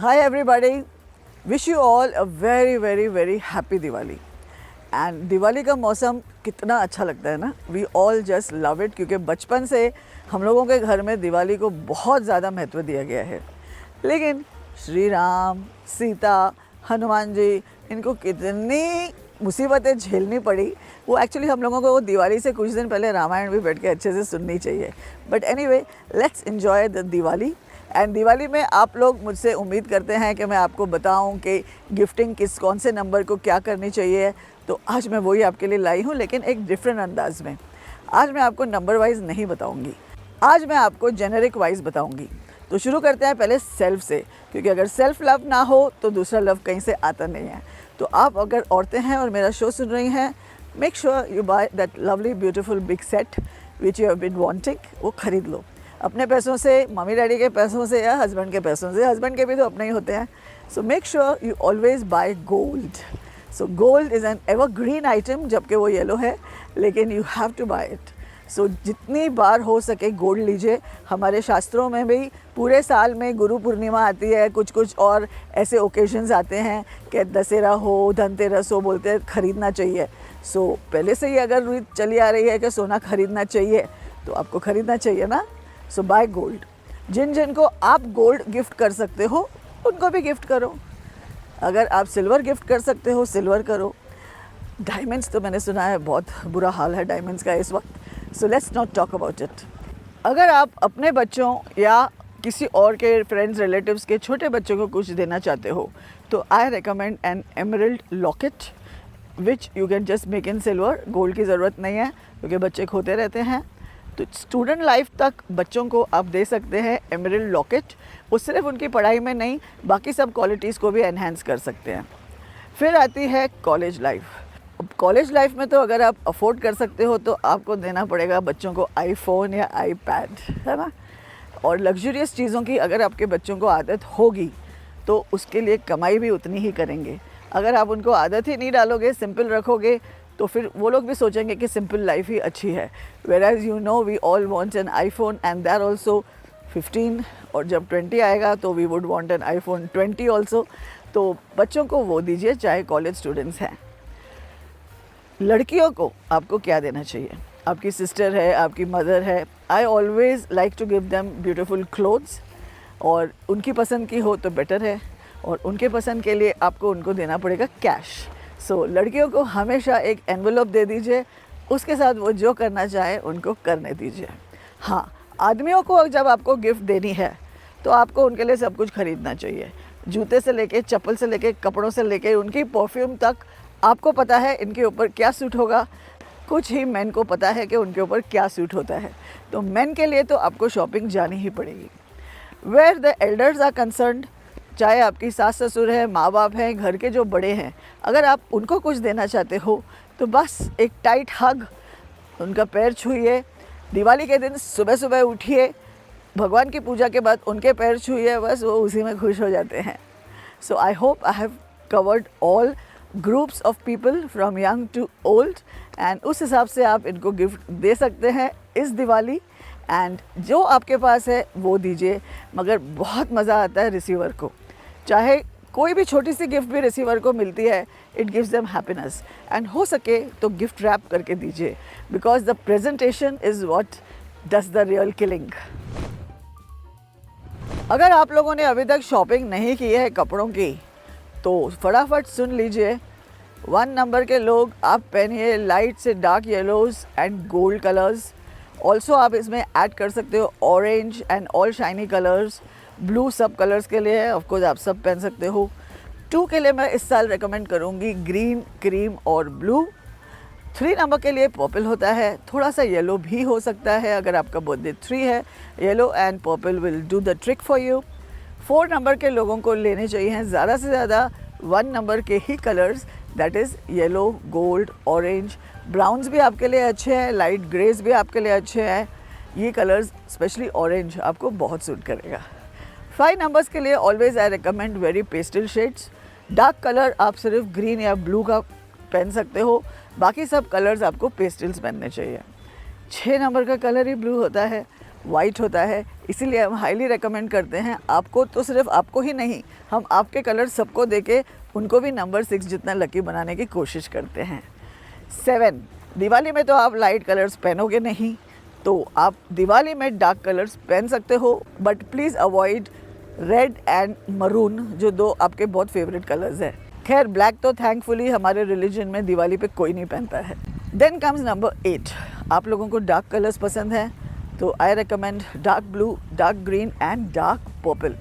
Hi everybody, wish you all a very happy Diwali. And Diwali का मौसम कितना अच्छा लगता है ना. We all just love it क्योंकि बचपन से हम लोगों के घर में दिवाली को बहुत ज़्यादा महत्व दिया गया है. लेकिन श्री राम, सीता, हनुमान जी, इनको कितनी मुसीबतें झेलनी पड़ी. वो एक्चुअली हम लोगों को वो दिवाली से कुछ दिन पहले रामायण भी बैठ के अच्छे से सुननी चाहिए. But anyway, let's enjoy the Diwali. And Diwali में आप लोग मुझसे उम्मीद करते हैं कि मैं आपको बताऊं कि गिफ्टिंग कौन से नंबर को क्या करनी चाहिए. तो आज मैं वही आपके लिए लाई हूं, लेकिन एक डिफरेंट अंदाज में. आज मैं आपको नंबर वाइज नहीं बताऊंगी, आज मैं आपको जेनेरिक वाइज बताऊंगी. तो शुरू करते हैं पहले सेल्फ से, क्योंकि अगर सेल्फ लव ना हो तो दूसरा लव कहीं से आता नहीं है. तो आप अगर औरतें हैं और मेरा शो सुन रही हैं, make sure you buy that lovely beautiful big set which you have been wanting. वो खरीद लो अपने पैसों से, मम्मी डैडी के पैसों से या हस्बैंड के पैसों से. हस्बैंड के भी तो अपने ही होते हैं. So make sure you always buy gold. So gold is an evergreen item, जबकि वो येलो है, लेकिन you have to buy it. So जितनी बार हो सके गोल्ड लीजिए. हमारे शास्त्रों में भी पूरे साल में गुरु पूर्णिमा आती है, कुछ और ऐसे ओकेजन्स आते हैं कि दशहरा हो, धनतेरस हो, बोलते हैं ख़रीदना चाहिए. सो पहले से ही अगर रूढ़ी चली आ रही है कि सोना ख़रीदना चाहिए, तो आपको ख़रीदना चाहिए ना. सो बाय गोल्ड. जिन को आप गोल्ड गिफ्ट कर सकते हो उनको भी गिफ्ट करो. अगर आप सिल्वर गिफ्ट कर सकते हो, सिल्वर करो. डायमंड्स तो मैंने सुना है बहुत बुरा हाल है डायमंड्स का इस वक्त. So let's not talk about it. अगर आप अपने बच्चों या किसी और के फ्रेंड्स रिलेटिव्स के छोटे बच्चों को कुछ देना चाहते हो, तो I recommend an emerald locket which you can just make in silver. Gold की ज़रूरत नहीं है क्योंकि बच्चे खोते रहते हैं. तो स्टूडेंट लाइफ तक बच्चों को आप दे सकते हैं एमरल्ड लॉकेट. वो सिर्फ उनकी पढ़ाई में नहीं, बाकी सब क्वालिटीज़ को भी एनहेंस कर सकते हैं. फिर आती है कॉलेज लाइफ. कॉलेज लाइफ में तो अगर आप अफोर्ड कर सकते हो तो आपको देना पड़ेगा बच्चों को आईफोन या आईपैड, है ना. और लग्जरियस चीज़ों की अगर आपके बच्चों को आदत होगी तो उसके लिए कमाई भी उतनी ही करेंगे. अगर आप उनको आदत ही नहीं डालोगे, सिंपल रखोगे, तो फिर वो लोग भी सोचेंगे कि सिंपल लाइफ ही अच्छी है. Where as you know we all want an iPhone and that also 15, और जब 20 आएगा तो we would want an iPhone 20 also. तो बच्चों को वो दीजिए चाहे कॉलेज स्टूडेंट्स हैं. लड़कियों को आपको क्या देना चाहिए? आपकी सिस्टर है, आपकी मदर है, I always like to give them beautiful clothes. और उनकी पसंद की हो तो बेटर है, और उनके पसंद के लिए आपको उनको देना पड़ेगा कैश. सो लड़कियों को हमेशा एक एनवेलप दे दीजिए, उसके साथ वो जो करना चाहे उनको करने दीजिए. हाँ, आदमियों को जब आपको गिफ्ट देनी है तो आपको उनके लिए सब कुछ खरीदना चाहिए. जूते से लेके, चप्पल से लेके, कपड़ों से लेके, उनकी परफ्यूम तक. आपको पता है इनके ऊपर क्या सूट होगा. कुछ ही मेन को पता है कि उनके ऊपर क्या सूट होता है. तो मेन के लिए तो आपको शॉपिंग जानी ही पड़ेगी. Where the elders are concerned, चाहे आपकी सास ससुर है, माँ बाप हैं, घर के जो बड़े हैं, अगर आप उनको कुछ देना चाहते हो तो बस एक टाइट हग, उनका पैर छूइए. दिवाली के दिन सुबह सुबह उठिए, भगवान की पूजा के बाद उनके पैर छूइए, बस वो उसी में खुश हो जाते हैं. So I hope I have covered all groups of people from young to old. And उस हिसाब से आप इनको गिफ्ट दे सकते हैं इस दिवाली. एंड जो आपके पास है वो दीजिए, मगर बहुत मज़ा आता है रिसीवर को. चाहे कोई भी छोटी सी गिफ्ट भी रिसीवर को मिलती है, it gives them happiness. And हो सके तो गिफ्ट रैप करके दीजिए, because the presentation is what does the real killing. अगर आप लोगों ने अभी तक शॉपिंग नहीं की है कपड़ों की, तो फटाफट सुन लीजिए. 1 नंबर के लोग, आप पहनिए लाइट से dark yellows and gold colours. Also आप इसमें ऐड कर सकते हो orange and all shiny colours. Blue सब कलर्स के लिए है, ऑफकोर्स आप सब पहन सकते हो. 2 के लिए मैं इस साल रेकमेंड करूँगी ग्रीन, क्रीम और ब्लू. 3 नंबर के लिए पर्पल होता है, थोड़ा सा येलो भी हो सकता है. अगर आपका बर्थडे 3 है, yellow and purple will do the trick for you. 4 number के लोगों को लेने चाहिए ज़्यादा से ज़्यादा 1 नंबर के ही colours, that is yellow, gold, orange. Browns भी आपके लिए अच्छे हैं, लाइट ग्रेज भी आपके लिए अच्छे हैं. ये कलर्स, स्पेशली ऑरेंज, आपको बहुत सूट करेगा. 5 नंबर्स के लिए always I recommend very pastel shades. Dark colour आप सिर्फ ग्रीन या ब्लू का पहन सकते हो, बाकी सब कलर्स आपको पेस्टल्स पहनने चाहिए. 6 नंबर का कलर ही ब्लू होता है, वाइट होता है. इसीलिए हम हाईली रेकमेंड करते हैं आपको, तो सिर्फ आपको ही नहीं, हम आपके कलर सबको देके उनको भी नंबर 6 जितना लकी बनाने की कोशिश करते हैं। 7, दिवाली में तो आप लाइट कलर्स पहनोगे नहीं, तो आप दिवाली में डार्क कलर्स पहन सकते हो, but please avoid red and maroon, जो 2 आपके बहुत फेवरेट कलर्स हैं। खैर ब्लैक तो थैंकफुली हमारे रिलीजन में दिवाली पे कोई नहीं पहनता है। देन कम्स नंबर 8, आप लोगों को डार्क कलर्स पसंद हैं तो I recommend dark blue, dark green and dark purple.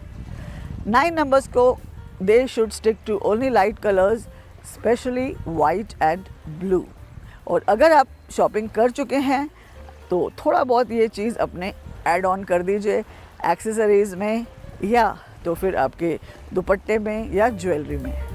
9 numbers को they should stick to only light colours, specially white and blue. और अगर आप शॉपिंग कर चुके हैं तो थोड़ा बहुत ये चीज़ अपने ऐड ऑन कर दीजिए एक्सेसरीज़ में, या तो फिर आपके दुपट्टे में या ज्वेलरी में।